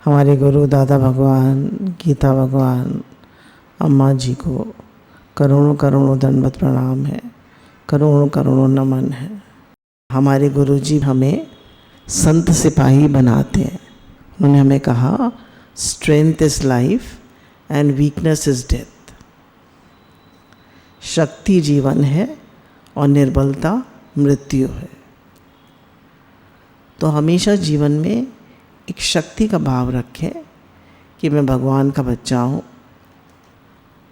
हमारे गुरु दादा भगवान, गीता भगवान, अम्मा जी को करोड़ों करोड़ों दंडवत प्रणाम है, करोड़ों करोड़ों नमन है। हमारे गुरु जी हमें संत सिपाही बनाते हैं। उन्होंने हमें कहा strength is life and weakness is death. शक्ति जीवन है और निर्बलता मृत्यु है। तो हमेशा जीवन में एक शक्ति का भाव रखें कि मैं भगवान का बच्चा हूँ।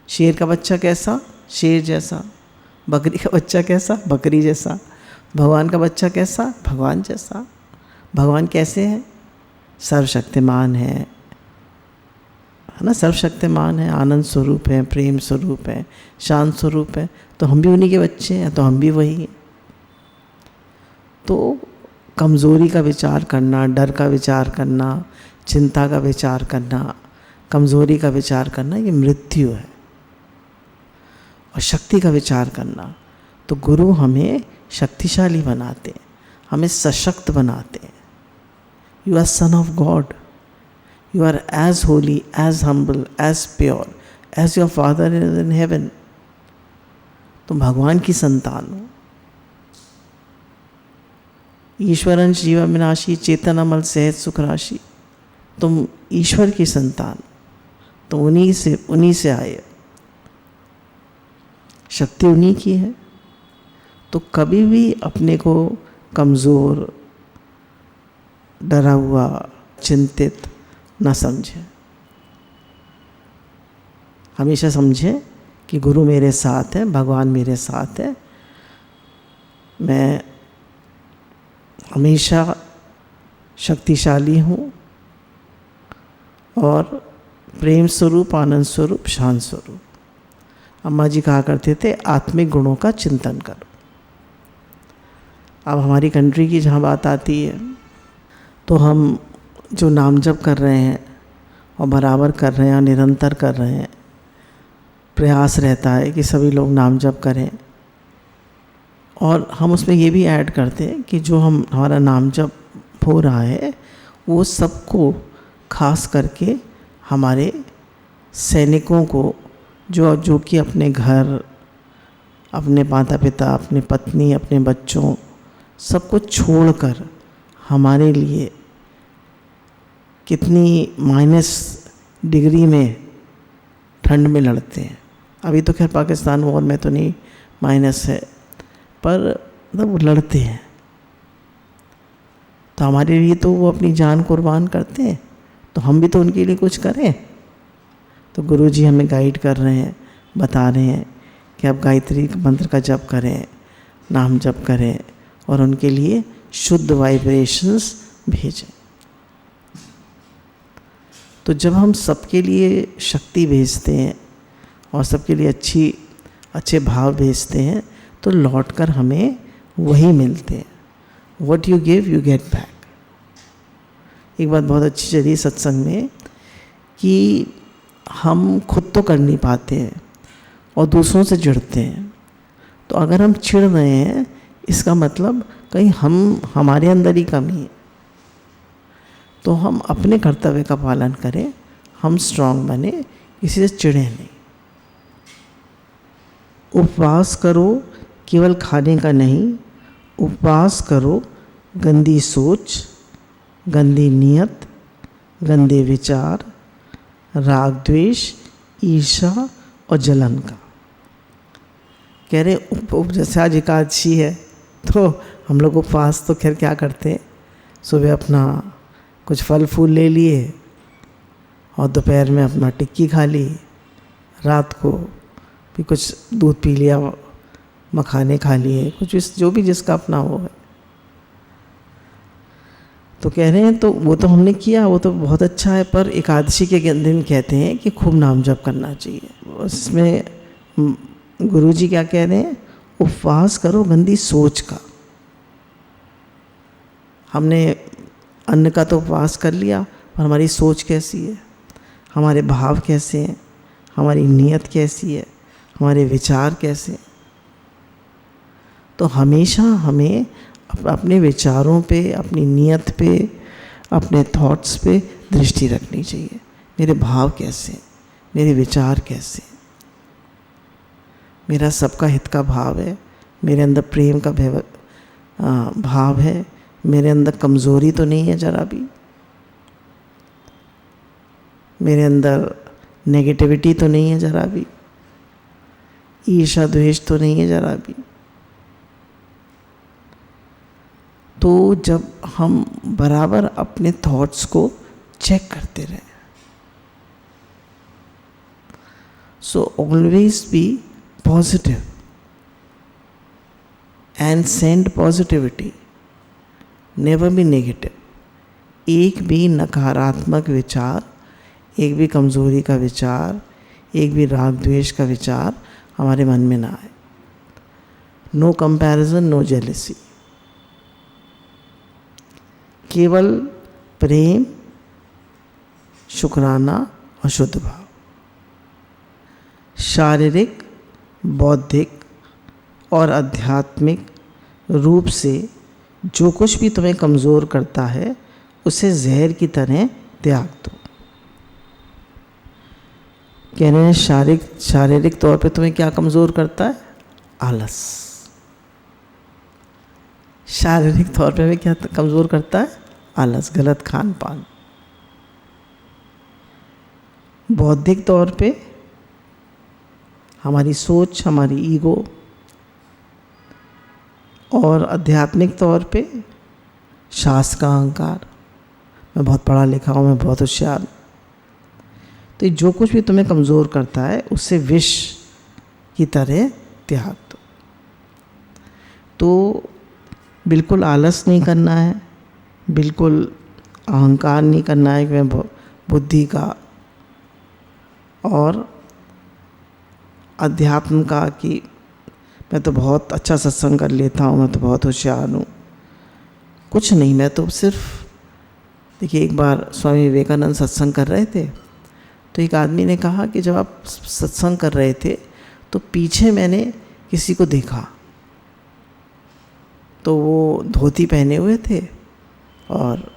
शेर का बच्चा कैसा? शेर जैसा। बकरी का बच्चा कैसा? बकरी जैसा। भगवान का बच्चा कैसा? भगवान जैसा। भगवान कैसे हैं? सर्वशक्तिमान है ना? सर्वशक्तिमान है, आनंद स्वरूप है, प्रेम स्वरूप है, शांत स्वरूप है। तो हम भी उन्हीं के बच्चे हैं, तो हम भी वही हैं। तो कमज़ोरी का विचार करना, डर का विचार करना, चिंता का विचार करना, कमज़ोरी का विचार करना, ये मृत्यु है। और शक्ति का विचार करना, तो गुरु हमें शक्तिशाली बनाते हैं, हमें सशक्त बनाते हैं। You are son of God, you are as holy, as humble, as pure as your father is in heaven. तुम भगवान की संतान हो। ईश्वरंश जीव विनाशी चेतन अमल सहज सुख राशि। तुम ईश्वर की संतान, तो उन्हीं से आए, शक्ति उन्हीं की है। तो कभी भी अपने को कमज़ोर, डरा हुआ, चिंतित न समझें। हमेशा समझें कि गुरु मेरे साथ है, भगवान मेरे साथ है। मैं हमेशा शक्तिशाली हूँ और प्रेम स्वरूप, आनंद स्वरूप, शांत स्वरूप। अम्मा जी कहा करते थे आत्मिक गुणों का चिंतन करो। अब हमारी कंट्री की जहाँ बात आती है, तो हम जो नाम जप कर रहे हैं और बराबर कर रहे हैं और निरंतर कर रहे हैं, प्रयास रहता है कि सभी लोग नाम जप करें। और हम उसमें ये भी ऐड करते हैं कि जो हमारा नाम जप हो रहा है वो सबको, खास करके हमारे सैनिकों को, जो कि अपने घर, अपने माता पिता, अपने पत्नी, अपने बच्चों, सबको छोड़कर हमारे लिए कितनी -डिग्री में ठंड में लड़ते हैं। अभी तो खैर पाकिस्तान वॉर में तो नहीं माइनस है, पर वो लड़ते हैं। तो हमारे लिए तो वो अपनी जान कुर्बान करते हैं, तो हम भी तो उनके लिए कुछ करें। तो गुरु जी हमें गाइड कर रहे हैं, बता रहे हैं कि आप गायत्री मंत्र का जप करें, नाम जप करें और उनके लिए शुद्ध वाइब्रेशंस भेजें। तो जब हम सबके लिए शक्ति भेजते हैं और सबके लिए अच्छे भाव भेजते हैं, तो लौटकर हमें वही मिलते हैं। What you give, you get back। एक बात बहुत अच्छी चली सत्संग में कि हम खुद तो कर नहीं पाते हैं और दूसरों से चिढ़ते हैं। तो अगर हम चिढ़ रहे हैं, इसका मतलब कहीं हमारे अंदर ही कमी है। तो हम अपने कर्तव्य का पालन करें, हम स्ट्रांग बने, किसी से चिढ़े नहीं। उपवास करो, केवल खाने का नहीं। उपवास करो गंदी सोच, गंदी नीयत, गंदे विचार, राग द्वेष, ईर्ष्या और जलन का। कह रहे जैसे आज एकादशी है, तो हम लोग उपवास तो खैर क्या करते हैं, सुबह अपना कुछ फल फूल ले लिए और दोपहर में अपना टिक्की खा ली, रात को भी कुछ दूध पी लिया, मखाने खा लिए, कुछ जो भी जिसका अपना वो है। तो कह रहे हैं तो वो तो हमने किया, वो तो बहुत अच्छा है, पर एकादशी के दिन कहते हैं कि खूब नाम जप करना चाहिए। इसमें गुरु जी क्या कह रहे हैं? उपवास करो गंदी सोच का। हमने अन्न का तो उपवास कर लिया, पर हमारी सोच कैसी है, हमारे भाव कैसे हैं, हमारी नीयत कैसी है, हमारे विचार कैसे। तो हमेशा हमें अपने विचारों पे, अपनी नीयत पे, अपने थॉट्स पे दृष्टि रखनी चाहिए। मेरे भाव कैसे हैं, मेरे विचार कैसे हैं, मेरा सबका हित का भाव है, मेरे अंदर प्रेम का भाव है, मेरे अंदर कमज़ोरी तो नहीं है जरा भी, मेरे अंदर नेगेटिविटी तो नहीं है जरा भी, ईर्ष्या द्वेष तो नहीं है जरा भी। तो जब हम बराबर अपने थॉट्स को चेक करते रहें, so always be positive and send positivity, never be negative. एक भी नकारात्मक विचार, एक भी कमज़ोरी का विचार, एक भी राग द्वेष का विचार हमारे मन में ना आए। नो कंपैरिजन, नो जेलसी, केवल प्रेम, शुक्राना और शुद्ध भाव। शारीरिक, बौद्धिक और आध्यात्मिक रूप से जो कुछ भी तुम्हें कमज़ोर करता है उसे जहर की तरह त्याग दो। कह रहे हैं शारीरिक तौर पे तुम्हें क्या कमज़ोर करता है? आलस। शारीरिक तौर पे हमें क्या कमज़ोर करता है? आलस, गलत खान पान। बौद्धिक तौर पे हमारी सोच, हमारी ईगो, और आध्यात्मिक तौर पे शास्त्र का अहंकार, मैं बहुत पढ़ा लिखा हूँ, मैं बहुत होशियार हूँ। तो जो कुछ भी तुम्हें कमज़ोर करता है उससे विष की तरह त्याग दो। तो बिल्कुल आलस नहीं करना है, बिल्कुल अहंकार नहीं करना है कि मैं बुद्धि का और अध्यात्म का कि मैं तो बहुत अच्छा सत्संग कर लेता हूँ, मैं तो बहुत होशियार हूँ। कुछ नहीं, मैं तो सिर्फ, देखिए एक बार स्वामी विवेकानंद सत्संग कर रहे थे तो एक आदमी ने कहा कि जब आप सत्संग कर रहे थे तो पीछे मैंने किसी को देखा, तो वो धोती पहने हुए थे और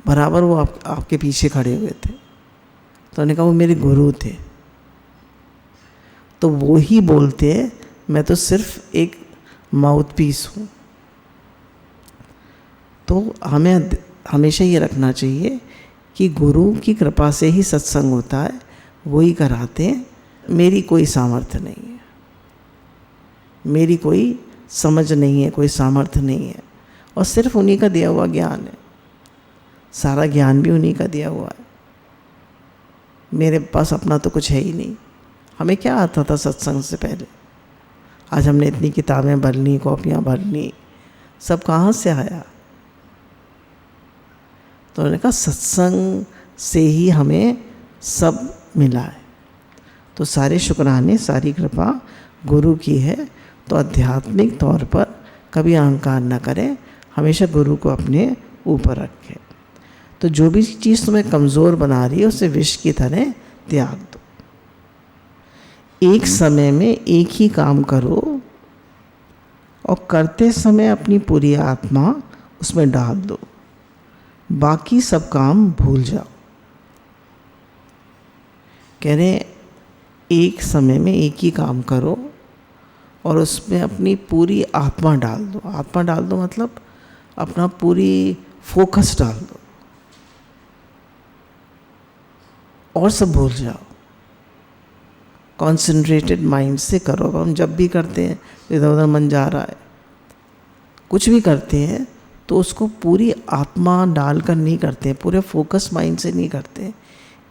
बराबर वो आपके पीछे खड़े हुए थे। तो उन्होंने कहा वो मेरे गुरु थे। तो वो ही बोलते हैं मैं तो सिर्फ एक माउथ पीस हूँ। तो हमें हमेशा ये रखना चाहिए कि गुरु की कृपा से ही सत्संग होता है, वही कराते हैं। मेरी कोई सामर्थ्य नहीं है, मेरी कोई समझ नहीं है, कोई सामर्थ्य नहीं है, और सिर्फ उन्हीं का दिया हुआ ज्ञान है। सारा ज्ञान भी उन्हीं का दिया हुआ है, मेरे पास अपना तो कुछ है ही नहीं। हमें क्या आता था सत्संग से पहले? आज हमने इतनी किताबें भर ली, कॉपियाँ भर ली, सब कहाँ से आया? तो उन्होंने कहा सत्संग से ही हमें सब मिला है। तो सारे शुक्राने, सारी कृपा गुरु की है। तो आध्यात्मिक तौर पर कभी अहंकार न करें, हमेशा गुरु को अपने ऊपर रखें। तो जो भी चीज़ तुम्हें कमज़ोर बना रही है उसे विष की तरह त्याग दो। एक समय में एक ही काम करो और करते समय अपनी पूरी आत्मा उसमें डाल दो, बाकी सब काम भूल जाओ। कह रहे एक समय में एक ही काम करो और उसमें अपनी पूरी आत्मा डाल दो। आत्मा डाल दो मतलब अपना पूरी फोकस डाल दो और सब भूल जाओ। कॉन्सेंट्रेटेड माइंड से करो। अब हम जब भी करते हैं इधर उधर मन जा रहा है, कुछ भी करते हैं तो उसको पूरी आत्मा डालकर नहीं करते हैं, पूरे फोकस माइंड से नहीं करते हैं।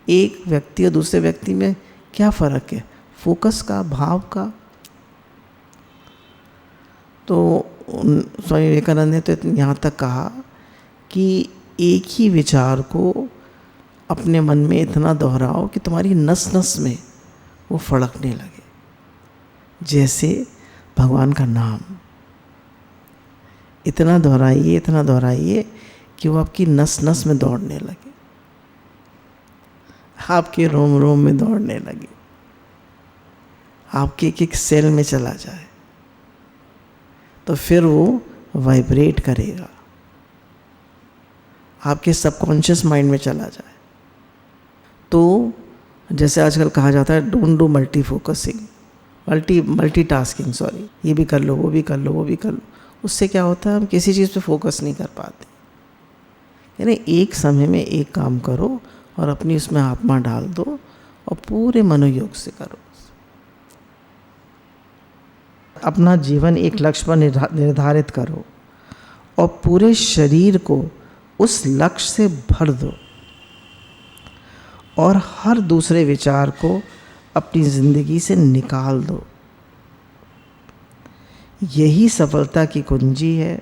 एक व्यक्ति और दूसरे व्यक्ति में क्या फ़र्क है? फोकस का, भाव का। तो स्वामी विवेकानंद ने तो यहाँ तक कहा कि एक ही विचार को अपने मन में इतना दोहराओ कि तुम्हारी नस नस में वो फड़कने लगे, जैसे भगवान का नाम। इतना दोहराइए, इतना दोहराइए कि वो आपकी नस नस में दौड़ने लगे, आपके रोम रोम में दौड़ने लगे, आपके एक एक सेल में चला जाए, तो फिर वो वाइब्रेट करेगा आपके सबकॉन्शियस माइंड में चला जाए। तो जैसे आजकल कहा जाता है डोंट डू मल्टीटास्किंग, ये भी कर लो, वो भी कर लो, वो भी कर लो। उससे क्या होता है, हम किसी चीज़ पे फोकस नहीं कर पाते। यानी एक समय में एक काम करो और अपनी उसमें आत्मा डाल दो और पूरे मनोयोग से करो। अपना जीवन एक लक्ष्य पर निर्धारित करो और पूरे शरीर को उस लक्ष्य से भर दो और हर दूसरे विचार को अपनी ज़िंदगी से निकाल दो। यही सफलता की कुंजी है।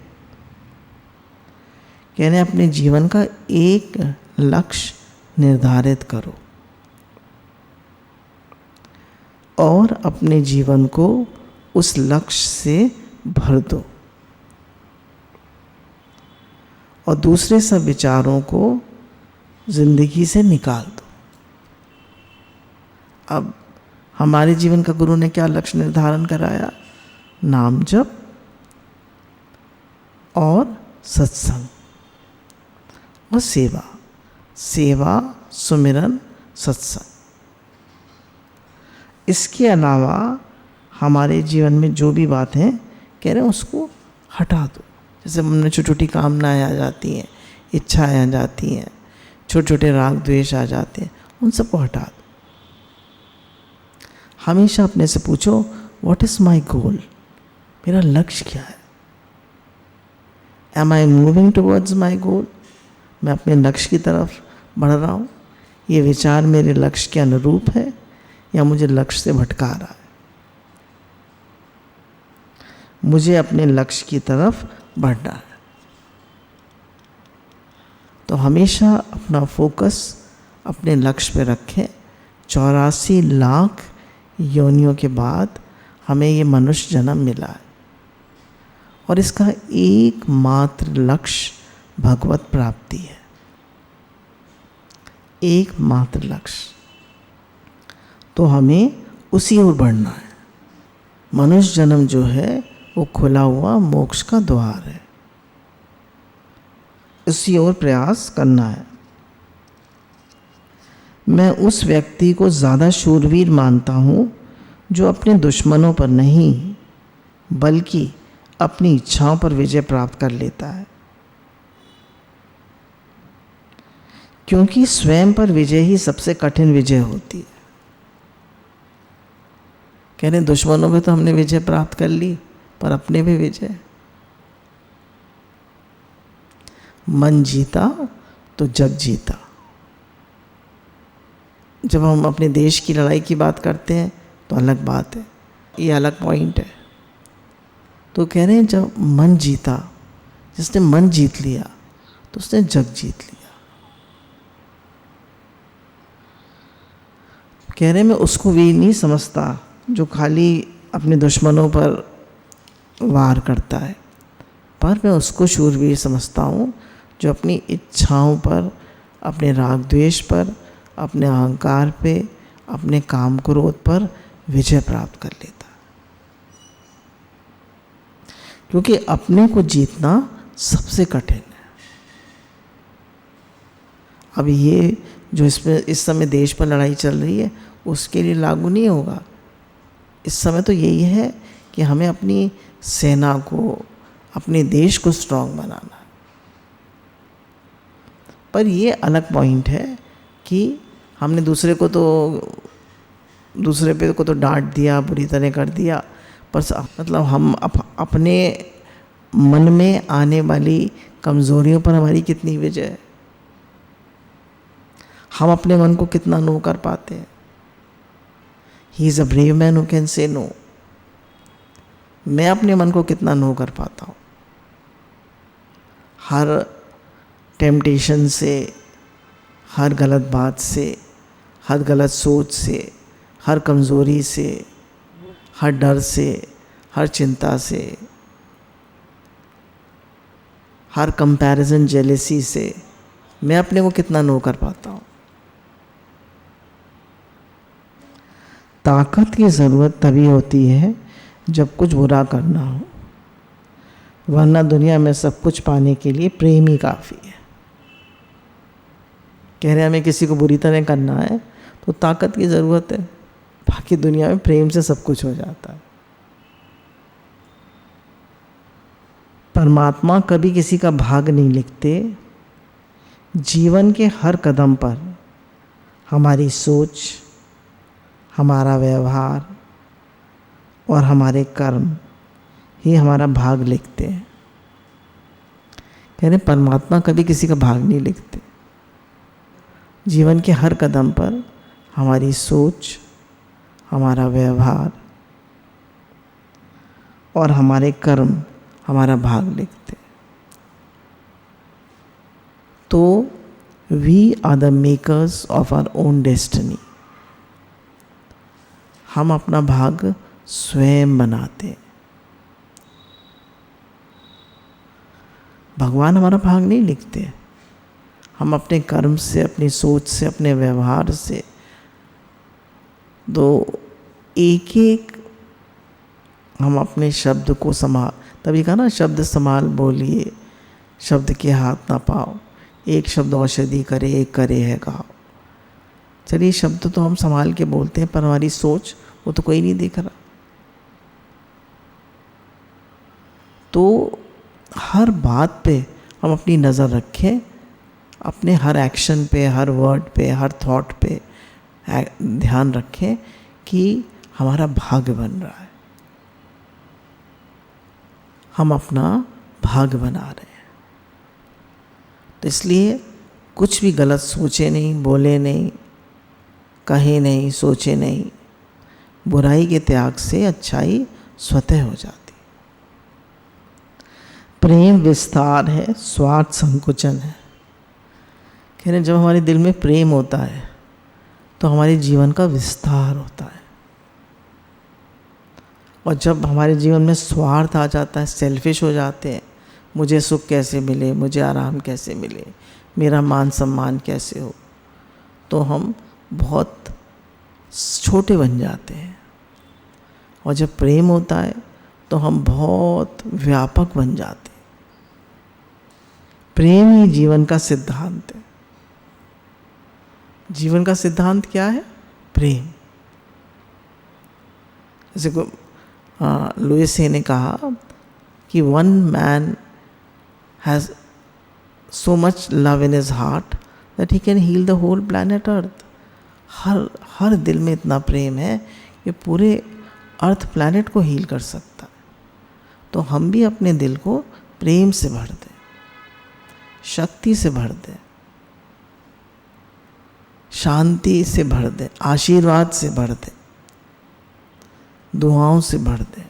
कहने अपने जीवन का एक लक्ष्य निर्धारित करो और अपने जीवन को उस लक्ष्य से भर दो और दूसरे सब विचारों को जिंदगी से निकाल दो। अब हमारे जीवन का गुरु ने क्या लक्ष्य निर्धारण कराया? नाम जप और सत्संग और सेवा, सुमिरन, सत्संग। इसके अलावा हमारे जीवन में जो भी बातें कह रहे हैं उसको हटा दो। जैसे हमने छोटी छोटी कामनाएं आ जाती हैं, इच्छाएं आ जाती हैं, छोटे छोटे राग द्वेष आ जाते हैं, उन सबको हटा दो। हमेशा अपने से पूछो व्हाट इज़ माई गोल, मेरा लक्ष्य क्या है? Am I moving towards my goal, मैं अपने लक्ष्य की तरफ बढ़ रहा हूँ? ये विचार मेरे लक्ष्य के अनुरूप है या मुझे लक्ष्य से भटका रहा है? मुझे अपने लक्ष्य की तरफ बढ़ना है। तो हमेशा अपना फोकस अपने लक्ष्य पे रखें। 84 लाख योनियों के बाद हमें ये मनुष्य जन्म मिला है और इसका एकमात्र लक्ष्य भगवत प्राप्ति है। एकमात्र लक्ष्य, तो हमें उसी ओर बढ़ना है। मनुष्य जन्म जो है वो खुला हुआ मोक्ष का द्वार है, उसी ओर प्रयास करना है। मैं उस व्यक्ति को ज़्यादा शूरवीर मानता हूँ जो अपने दुश्मनों पर नहीं बल्कि अपनी इच्छाओं पर विजय प्राप्त कर लेता है, क्योंकि स्वयं पर विजय ही सबसे कठिन विजय होती है। कह रहे दुश्मनों पे तो हमने विजय प्राप्त कर ली, पर अपने भी विजय। मन जीता तो जग जीता। जब हम अपने देश की लड़ाई की बात करते हैं तो अलग बात है, ये अलग पॉइंट है। तो कह रहे हैं जब मन जीता, जिसने मन जीत लिया तो उसने जग जीत लिया। कह रहे मैं उसको वीर नहीं समझता जो खाली अपने दुश्मनों पर वार करता है, पर मैं उसको शूरवीर समझता हूँ जो अपनी इच्छाओं पर, अपने राग द्वेष पर, अपने अहंकार पे, अपने काम क्रोध पर विजय प्राप्त कर लेता है। क्योंकि अपने को जीतना सबसे कठिन है। अब ये जो इस समय देश पर लड़ाई चल रही है उसके लिए लागू नहीं होगा। इस समय तो यही है कि हमें अपनी सेना को, अपने देश को स्ट्रांग बनाना है। पर ये अलग पॉइंट है कि हमने दूसरे को तो डांट दिया, बुरी तरह कर दिया, पर मतलब हम अपने मन में आने वाली कमज़ोरियों पर हमारी कितनी विजय है। हम अपने मन को कितना नो कर पाते हैं। He is a brave man who can say no. मैं अपने मन को कितना नो कर पाता हूँ। हर टेम्पटेशन से, हर गलत बात से, हर गलत सोच से, हर कमज़ोरी से, हर डर से, हर चिंता से, हर कंपैरिजन जेलेसी से मैं अपने को कितना नो कर पाता हूँ। ताकत की ज़रूरत तभी होती है जब कुछ बुरा करना हो, वरना दुनिया में सब कुछ पाने के लिए प्रेम ही काफ़ी है। कह रहे हैं हमें किसी को बुरी तरह करना है तो ताकत की ज़रूरत है, बाकी दुनिया में प्रेम से सब कुछ हो जाता है। परमात्मा कभी किसी का भाग नहीं लिखते। जीवन के हर कदम पर हमारी सोच, हमारा व्यवहार और हमारे कर्म ही हमारा भाग लिखते हैं। कह रहे परमात्मा कभी किसी का भाग नहीं लिखते। जीवन के हर कदम पर हमारी सोच, हमारा व्यवहार और हमारे कर्म हमारा भाग लिखते हैं। तो we are the makers of our own destiny. हम अपना भाग स्वयं बनाते हैं। भगवान हमारा भाग नहीं लिखते। हम अपने कर्म से, अपनी सोच से, अपने व्यवहार से एक एक हम अपने शब्द को संभाल, तभी कहा ना शब्द संभाल बोलिए, शब्द के हाथ ना पाओ, एक शब्द औषधि करे, एक करे है गाओ। चलिए शब्द तो हम संभाल के बोलते हैं, पर हमारी सोच वो तो कोई नहीं देख रहा। तो हर बात पे हम अपनी नज़र रखें, अपने हर एक्शन पे, हर वर्ड पे, हर थॉट पे ध्यान रखें कि हमारा भाग्य बन रहा है, हम अपना भाग्य बना रहे हैं। तो इसलिए कुछ भी गलत सोचे नहीं, बोले नहीं, कहे नहीं, सोचे नहीं। बुराई के त्याग से अच्छाई स्वतः हो जाती। प्रेम विस्तार है, स्वार्थ संकुचन है। कह रहे जब हमारे दिल में प्रेम होता है तो हमारे जीवन का विस्तार होता है, और जब हमारे जीवन में स्वार्थ आ जाता है, सेल्फिश हो जाते हैं, मुझे सुख कैसे मिले, मुझे आराम कैसे मिले, मेरा मान सम्मान कैसे हो, तो हम बहुत छोटे बन जाते हैं। और जब प्रेम होता है तो हम बहुत व्यापक बन जाते हैं। प्रेम ही जीवन का सिद्धांत है। जीवन का सिद्धांत क्या है? प्रेम। जैसे को लुइस ने कहा कि one man has so much love in his heart that he can heal the whole planet earth. हर दिल में इतना प्रेम है कि पूरे अर्थ प्लैनेट को हील कर सकता है। तो हम भी अपने दिल को प्रेम से भर दें, शक्ति से भर दें, शांति से भर दें, आशीर्वाद से भर दें, दुआओं से भर दें।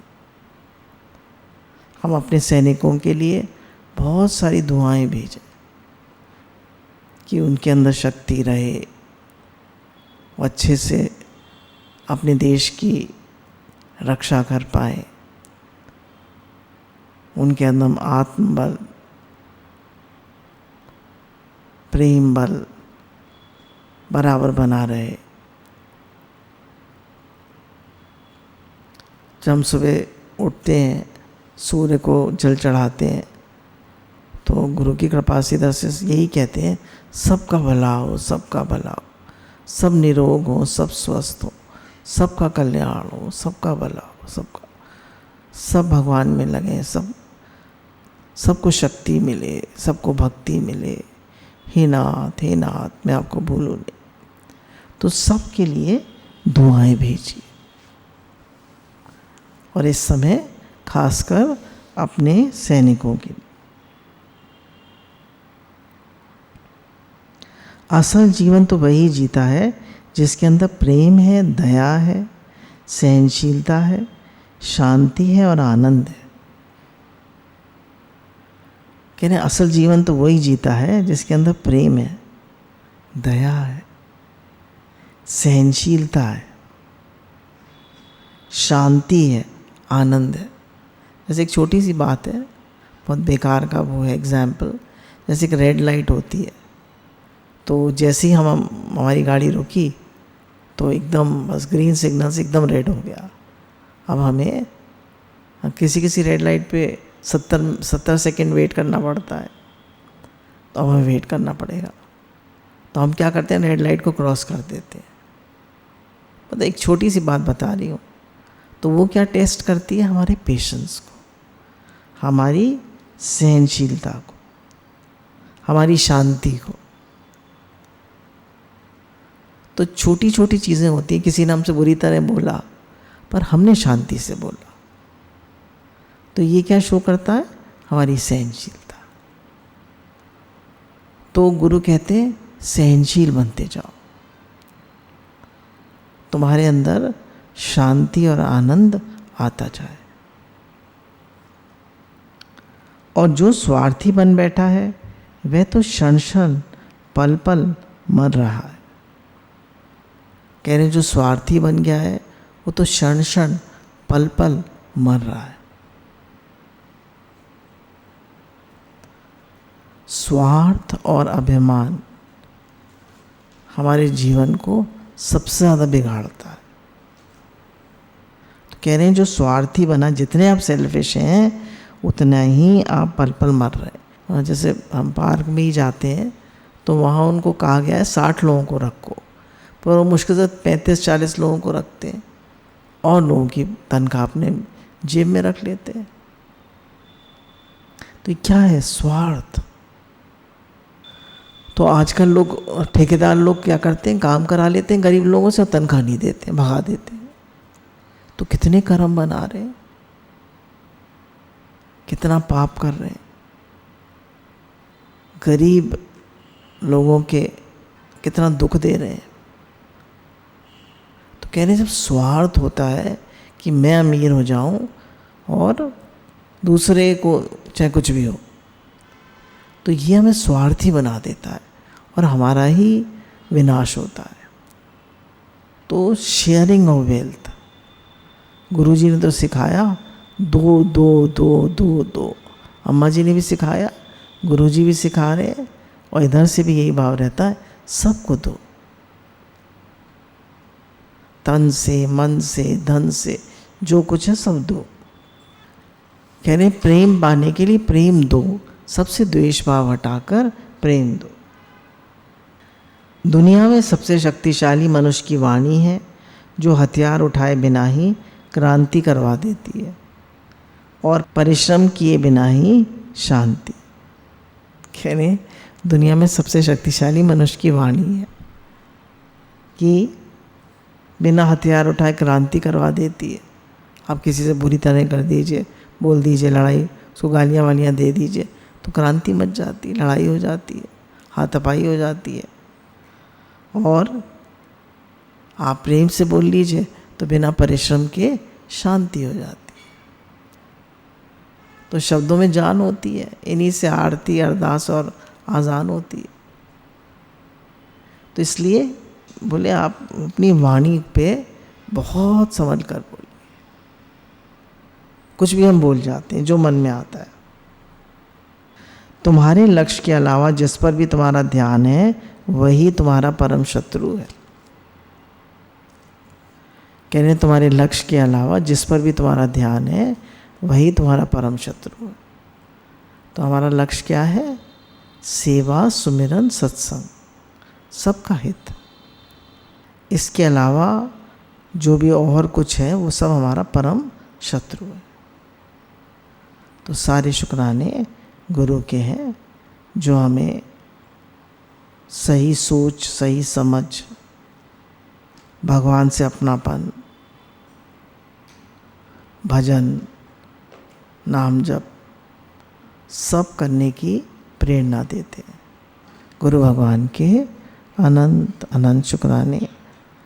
हम अपने सैनिकों के लिए बहुत सारी दुआएं भेजें कि उनके अंदर शक्ति रहे, वो अच्छे से अपने देश की रक्षा कर पाए, उनके अंदर आत्मबल, प्रेम बल बराबर बना रहे। जब हम सुबह उठते हैं, सूर्य को जल चढ़ाते हैं, तो गुरु की कृपा से इधर से यही कहते हैं, सबका भला हो, सबका भला हो, सब निरोग हो, सब स्वस्थ हो, सबका कल्याण हो, सबका भला हो, सब भगवान में लगे, सबको शक्ति मिले, सबको भक्ति मिले। हे नाथ, हे नाथ, मैं आपको भूलूं नहीं। तो सबके लिए दुआएं भेजिए, और इस समय खासकर अपने सैनिकों के लिए। असल जीवन तो वही जीता है जिसके अंदर प्रेम है, दया है, सहनशीलता है, शांति है और आनंद है। कहते हैं असल जीवन तो वही जीता है जिसके अंदर प्रेम है, दया है, सहनशीलता है, शांति है, आनंद है। जैसे एक छोटी सी बात है, बहुत बेकार का वो है एग्जाम्पल। जैसे एक रेड लाइट होती है, तो जैसे ही हमारी गाड़ी रुकी तो एकदम बस ग्रीन सिग्नल से एकदम रेड हो गया। अब हमें किसी रेड लाइट पे 70 सेकंड वेट करना पड़ता है, तो अब हमें वेट करना पड़ेगा। तो हम क्या करते हैं, रेड लाइट को क्रॉस कर देते हैं। मतलब एक छोटी सी बात बता रही हूँ, तो वो क्या टेस्ट करती है, हमारे पेशेंस को, हमारी सहनशीलता को, हमारी शांति को। तो छोटी छोटी चीज़ें होती हैं, किसी ने हमसे बुरी तरह बोला पर हमने शांति से बोला, तो ये क्या शो करता है, हमारी सहनशीलता। तो गुरु कहते हैं सहनशील बनते जाओ, तुम्हारे अंदर शांति और आनंद आता जाए। और जो स्वार्थी बन बैठा है वह तो क्षण क्षण पल पल मर रहा है। कह रहे जो स्वार्थी बन गया है वो तो क्षण क्षण पल पल मर रहा है। स्वार्थ और अभिमान हमारे जीवन को सबसे ज़्यादा बिगाड़ता है। तो कह रहे हैं जो स्वार्थी बना, जितने आप सेल्फिश हैं उतना ही आप पल पल मर रहे हैं। जैसे हम पार्क में ही जाते हैं तो वहाँ उनको कहा गया है 60 लोगों को रखो, पर वो मुश्किल से 35-40 लोगों को रखते हैं और लोगों की तनख्वाह अपने जेब में रख लेते हैं। तो ये क्या है, स्वार्थ। तो आजकल लोग, ठेकेदार लोग क्या करते हैं, काम करा लेते हैं गरीब लोगों से और तनख्वाह नहीं देते, भगा देते हैं। तो कितने कर्म बना रहे हैं, कितना पाप कर रहे हैं, गरीब लोगों के कितना दुख दे रहे हैं। तो कह रहे हैं जब स्वार्थ होता है कि मैं अमीर हो जाऊं और दूसरे को चाहे कुछ भी हो, तो ये हमें स्वार्थी बना देता है और हमारा ही विनाश होता है। तो शेयरिंग ऑफ वेल्थ, गुरुजी ने तो सिखाया दो दो दो दो दो, अम्मा जी ने भी सिखाया, गुरुजी भी सिखा रहे हैं, और इधर से भी यही भाव रहता है, सबको दो, तन से, मन से, धन से, जो कुछ है सब दो। कह रहे प्रेम पाने के लिए प्रेम दो, सबसे द्वेष भाव हटाकर प्रेम दो। दुनिया में सबसे शक्तिशाली मनुष्य की वाणी है, जो हथियार उठाए बिना ही क्रांति करवा देती है और परिश्रम किए बिना ही शांति। कह रहे दुनिया में सबसे शक्तिशाली मनुष्य की वाणी है कि बिना हथियार उठाए क्रांति करवा देती है। आप किसी से बुरी तरह कर दीजिए, बोल दीजिए, लड़ाई, उसको गालियाँ वालियाँ दे दीजिए, तो क्रांति मच जाती है, लड़ाई हो जाती है, हाथापाई हो जाती है। और आप प्रेम से बोल लीजिए तो बिना परिश्रम के शांति हो जाती है। तो शब्दों में जान होती है, इन्हीं से आरती, अरदास और आज़ान होती है। तो इसलिए बोले आप अपनी वाणी पे बहुत संभल कर बोलिए। कुछ भी हम बोल जाते हैं जो मन में आता है। तुम्हारे लक्ष्य के अलावा जिस पर भी तुम्हारा ध्यान है वही तुम्हारा परम शत्रु है। कह रहे तुम्हारे लक्ष्य के अलावा जिस पर भी तुम्हारा ध्यान है वही तुम्हारा परम शत्रु है। तो हमारा लक्ष्य क्या है? सेवा, सुमिरन, सत्संग, सबका हित। इसके अलावा जो भी और कुछ है वो सब हमारा परम शत्रु है। तो सारे शुक्राने गुरु के हैं जो हमें सही सोच, सही समझ, भगवान से अपनापन, भजन, नाम जप सब करने की प्रेरणा देते हैं। गुरु भगवान के अनंत अनंत शुक्राने।